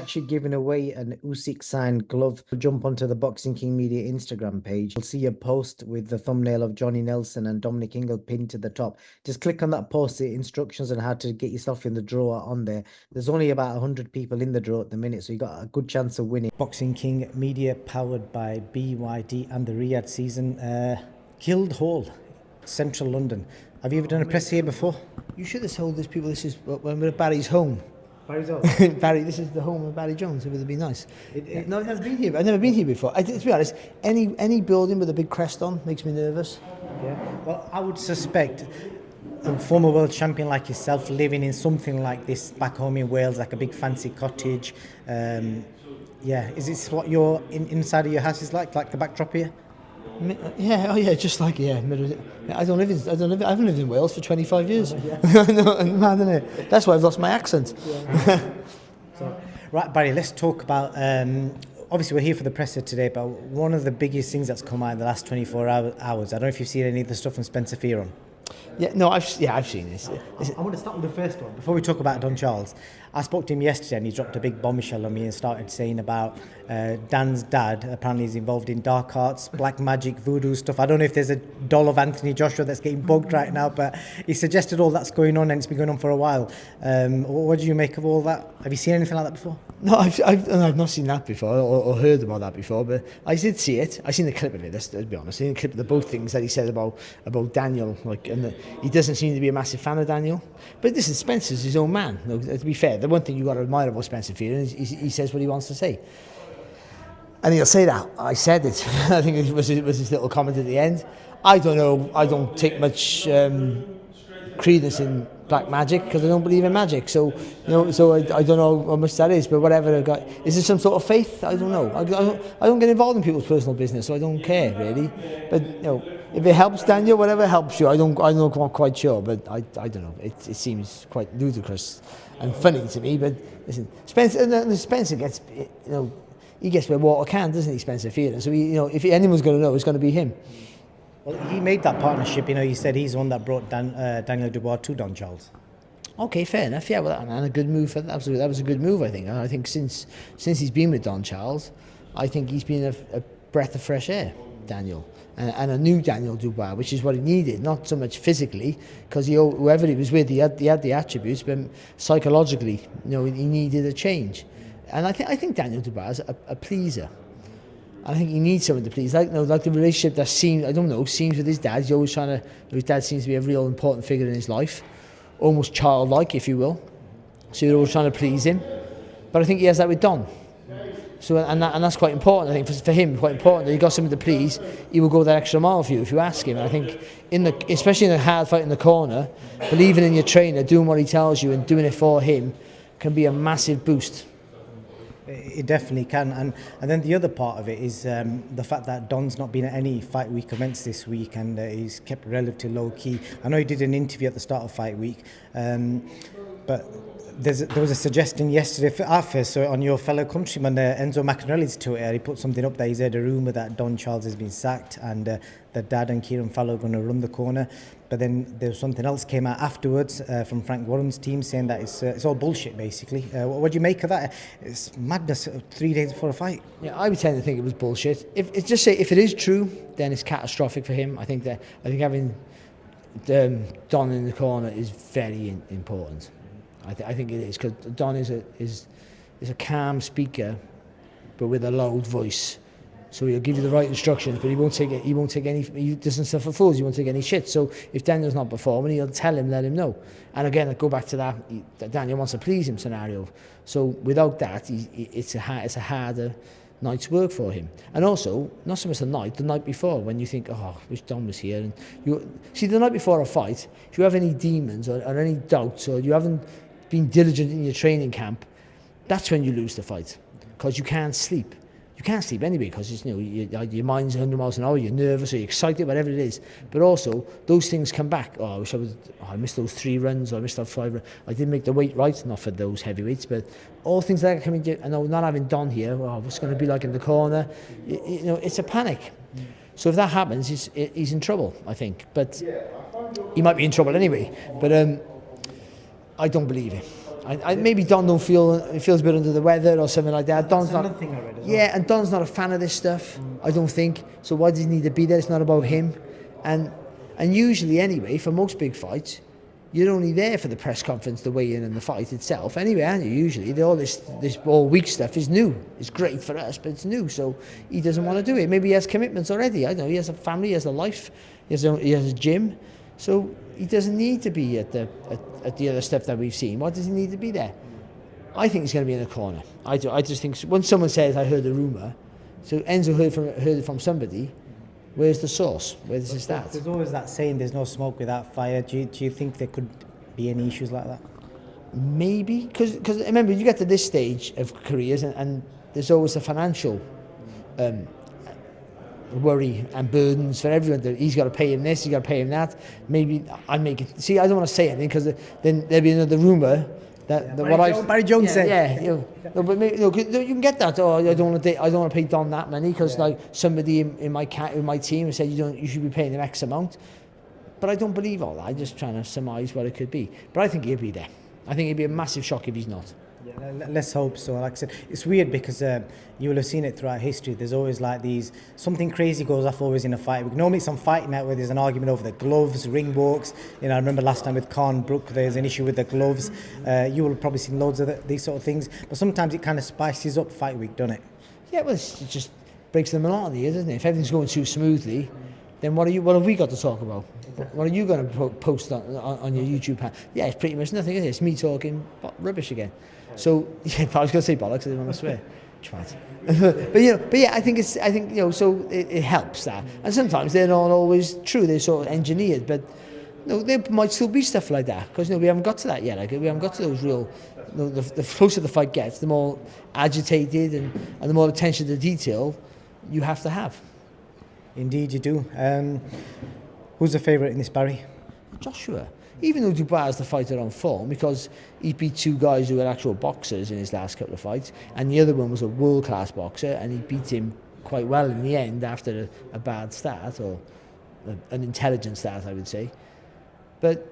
actually giving away an Usyk signed glove. Jump onto the Boxing King Media Instagram page. You'll see a post with the thumbnail of Johnny Nelson and Dominic Ingle pinned to the top. Just click on that post, the instructions on how to get yourself in the draw are on there. There's only about 100 people in the draw at the minute, so you got a good chance of winning. Boxing King Media, powered by BYD and the Riyadh season. Guildhall, Central London. Have you ever done a press here before? You should have told these people this is when we're at Barry's home. Barry's home? Barry, this is the home of Barry Jones. It would have been nice. No, it hasn't been here. I've never been here before. To be honest, any building with a big crest on makes me nervous. Yeah. Well, I would suspect a former world champion like yourself living in something like this back home in Wales, like a big fancy cottage. Yeah, is this what your inside of your house is like the backdrop here? Yeah, oh yeah, just like I haven't lived in Wales for 25 years. Yeah. No, mad, isn't it? That's why I've lost my accent. Yeah. So, right, Barry, let's talk about. Obviously, we're here for the presser today, but one of the biggest things that's come out in the last 24 hours. I don't know if you've seen any of the stuff from Spencer Fearon. Yeah, no, I've seen this. I want to start with the first one before we talk about Don Charles. I spoke to him yesterday and he dropped a big bombshell on me and started saying about Dan's dad. Apparently he's involved in dark arts, black magic, voodoo stuff. I don't know if there's a doll of Anthony Joshua that's getting bugged right now, but he suggested all that's going on and it's been going on for a while. What do you make of all that? Have you seen anything like that before? No, I've not seen that before or heard about that before, but I did see it. I seen the clip of it. Let's be honest. I seen the clip of the both things that he said about Daniel. He doesn't seem to be a massive fan of Daniel. But listen, Spencer's his own man. No, to be fair, the one thing you got to admire about Spencer Fearon is he says what he wants to say, and he'll say that. I said it. I think it was his little comment at the end. I don't know. I don't take much credence in black magic because I don't believe in magic. So I don't know how much that is. But whatever I got, is there some sort of faith? I don't know. I don't get involved in people's personal business, so I don't care really. But if it helps Daniel, whatever helps you, I'm not quite sure. But I don't know. It seems quite ludicrous and funny to me. But listen, Spencer gets he gets where water can, doesn't he, Spencer Fearon? So if anyone's going to know, it's going to be him. Well, he made that partnership. He said he's the one that brought Daniel Dubois to Don Charles. Okay, fair enough. Yeah, well, and a good move. That was a good move, I think. And I think since he's been with Don Charles, I think he's been a breath of fresh air, Daniel, and a new Daniel Dubois, which is what he needed. Not so much physically, because whoever he was with, he had the attributes, but psychologically, he needed a change. And I think Daniel Dubois is a pleaser. I think he needs someone to please. Like the relationship that seems with his dad. He's always his dad seems to be a real important figure in his life, almost childlike, if you will. So you're always trying to please him. But I think he has that with Don. So and that's quite important. I think for him, quite important that he got someone to please. He will go that extra mile for you if you ask him. And I think especially in a hard fight in the corner, believing in your trainer, doing what he tells you, and doing it for him, can be a massive boost. It definitely can, and then the other part of it is the fact that Don's not been at any fight week events this week, and he's kept relatively low key. I know he did an interview at the start of fight week, but there was a suggestion yesterday I saw it on your fellow countryman Enzo Maccarelli's Twitter. He put something up that he's heard a rumour that Don Charles has been sacked and that Dad and Kieran Fallow are going to run the corner. But then there was something else came out afterwards from Frank Warren's team saying that it's all bullshit, basically. What do you make of that? It's madness 3 days before a fight. Yeah, I would tend to think it was bullshit. If it is true, then it's catastrophic for him. I think having Don in the corner is very important. I think it is, because Don is a calm speaker, but with a loud voice. So he'll give you the right instructions, but he won't take any. He doesn't suffer fools. He won't take any shit. So if Daniel's not performing, he'll tell him, let him know. And again, I go back to that Daniel wants to please him scenario. So without that, it's a harder night's work for him. And also, not so much the night before, when you think, I wish Don was here. And you see, the night before a fight, if you have any demons or any doubts, or you haven't been diligent in your training camp, that's when you lose the fight, because you can't sleep. You can't sleep anyway, because your mind's 100 miles an hour, you're nervous or you're excited, whatever it is. But also, those things come back. I missed those 3 runs, or I missed that 5 runs. I didn't make the weight right, not for those heavyweights, but all things like that coming. I know, not having Don here, what's going to be like in the corner? It's a panic. So if that happens, he's in trouble, I think. But he might be in trouble anyway. But I don't believe it. Maybe Don don't feel he feels a bit under the weather or something like that. Don's That's not. another thing I read as well. Yeah, and Don's not a fan of this stuff. I don't think. So why does he need to be there? It's not about him. And usually anyway, for most big fights, you're only there for the press conference, the weigh-in and the fight itself. Anyway, aren't you? Usually, all this all week stuff is new. It's great for us, but it's new. So he doesn't want to do it. Maybe he has commitments already. I don't know. He has a family. He has a life. He has a gym. So he doesn't need to be at the other stuff that we've seen. Why does he need to be there? I think he's going to be in the corner. I just think when someone says I heard a rumour, so Enzo heard it from somebody. Where's the source? Where does it start? There's always that saying, "There's no smoke without fire." Do you think there could be any issues like that? Maybe because remember you get to this stage of careers and there's always a financial worry and burdens for everyone. That he's got to pay him this, he's got to pay him that. Maybe I make it. See, I don't want to say anything because then there'll be another rumour that Barry Jones said. Yeah, no, but maybe, you can get that. Oh, I don't want to pay Don that money because like somebody in my team said you should be paying him X amount. But I don't believe all that. I'm just trying to surmise what it could be. But I think he'll be there. I think it'd be a massive shock if he's not. Yeah, let's hope so. Like I said, it's weird because you will have seen it throughout history. There's always like something crazy goes off always in a fight. Normally it's on fight night where there's an argument over the gloves, ring walks. I remember last time with Khan Brook, there's an issue with the gloves. You will have probably seen loads of these sort of things. But sometimes it kind of spices up fight week, doesn't it? Yeah, well, it just breaks the monotony, doesn't it? If everything's going too smoothly, then what have we got to talk about? What are you going to post on your YouTube channel? Yeah, it's pretty much nothing, is it? It's me talking rubbish again. So yeah, I was going to say bollocks. I didn't want to swear. but I think so it helps that. And sometimes they're not always true. They're sort of engineered, but there might still be stuff like that because we haven't got to that yet. Like we haven't got to those real. The closer the fight gets, the more agitated and the more attention to detail you have to have. Indeed, you do. Who's the favourite in this, Barry? Joshua. Even though Dubois is the fighter on form, because he beat two guys who were actual boxers in his last couple of fights, and the other one was a world-class boxer, and he beat him quite well in the end after a bad start, or an intelligent start, I would say. But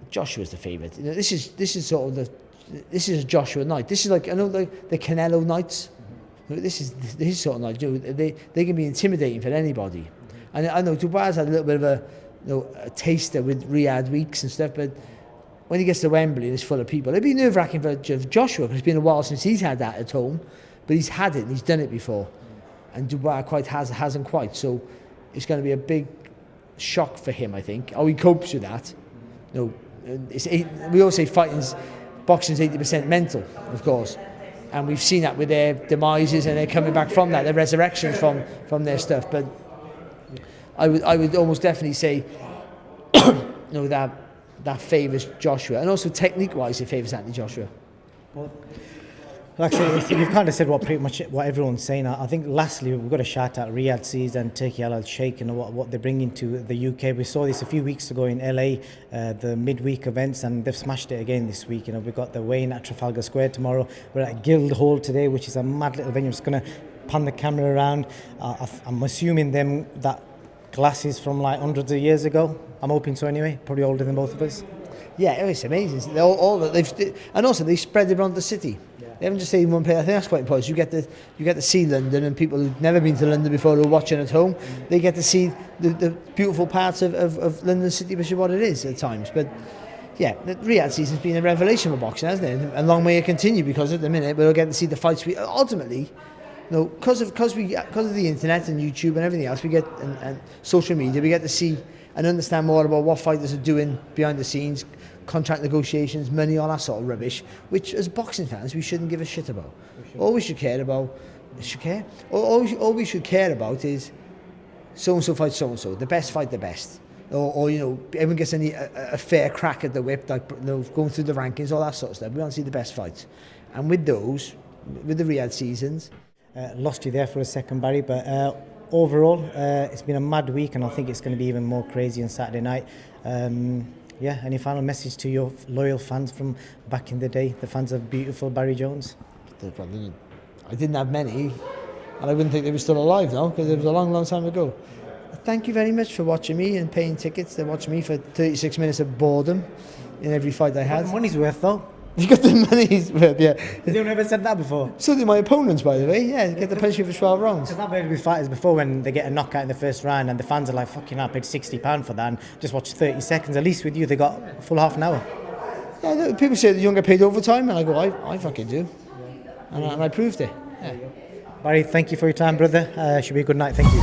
Joshua's the favourite. This is sort of this is a Joshua night. This is like the Canelo nights. This is sort of night. They can be intimidating for anybody. And I know Dubois had a little bit of a taster with Riyadh weeks and stuff, but when he gets to Wembley and it's full of people, it'd be nerve-wracking for Joshua because it's been a while since he's had that at home, but he's had it and he's done it before, and Dubois hasn't quite. So it's going to be a big shock for him, I think. How he copes with that. We always say boxing's 80% mental, of course, and we've seen that with their demises and they're coming back from that, their resurrections from their stuff, but. I would almost definitely say, that favours Joshua, and also technique-wise, it favours Anthony Joshua. Well, like I say, you've kind of said pretty much what everyone's saying. I think lastly, we've got to shout out Riyadh Seas and Turkey Al Sheikh and what they're bringing to the UK. We saw this a few weeks ago in LA, the midweek events, and they've smashed it again this week. We've got the weigh-in at Trafalgar Square tomorrow. We're at Guildhall today, which is a mad little venue. I'm just going to pan the camera around. I'm assuming that glasses from like hundreds of years ago. I'm hoping so anyway. Probably older than both of us. Yeah, it's amazing. All that and also they spread it around the city. Yeah. They haven't just stayed in one place. I think that's quite important. You get to see London, and people who've never been to London before who are watching at home, they get to see the beautiful parts of London City, which is what it is at times. But yeah, the Riyadh season's been a revelation for boxing, hasn't it? And long may it continue because at the minute we'll get to see the fights. Ultimately. Because of the internet and YouTube and everything else, we get and social media, we get to see and understand more about what fighters are doing behind the scenes, contract negotiations, money, all that sort of rubbish. Which, as boxing fans, we shouldn't give a shit about. All we should care about, all we should care about is so and so fights so and so, the best fight the best, or everyone gets a fair crack at the whip, like going through the rankings, all that sort of stuff. We want to see the best fights, and with the Riyadh seasons. Lost you there for a second, Barry, but overall, it's been a mad week, and I think it's going to be even more crazy on Saturday night. Any final message to your loyal fans from back in the day, the fans of beautiful Barry Jones? I didn't have many, and I wouldn't think they were still alive now, because it was a long, long time ago. Thank you very much for watching me and paying tickets to watch me for 36 minutes of boredom in every fight I had. Money's worth, though. You got the money's worth, yeah. Has anyone ever said that before? So did my opponents, by the way. Yeah, get the punishment for 12 rounds. Because I've heard with fighters before when they get a knockout in the first round and the fans are like, fucking hell, I paid £60 for that and just watch 30 seconds. At least with you, they got a full half an hour. Yeah, no, people say that you don't get paid overtime, and I go, I fucking do. And I proved it. Yeah. Barry, thank you for your time, brother. Should be a good night. Thank you.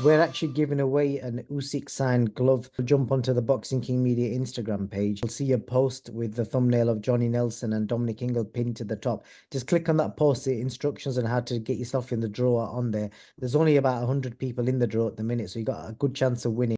We're actually giving away an Usyk signed glove. Jump onto the Boxing King Media Instagram page. You'll see a post with the thumbnail of Johnny Nelson and Dominic Ingle pinned to the top. Just click on that post, the instructions on how to get yourself in the draw on there. There's only about 100 people in the draw at the minute, so you got a good chance of winning.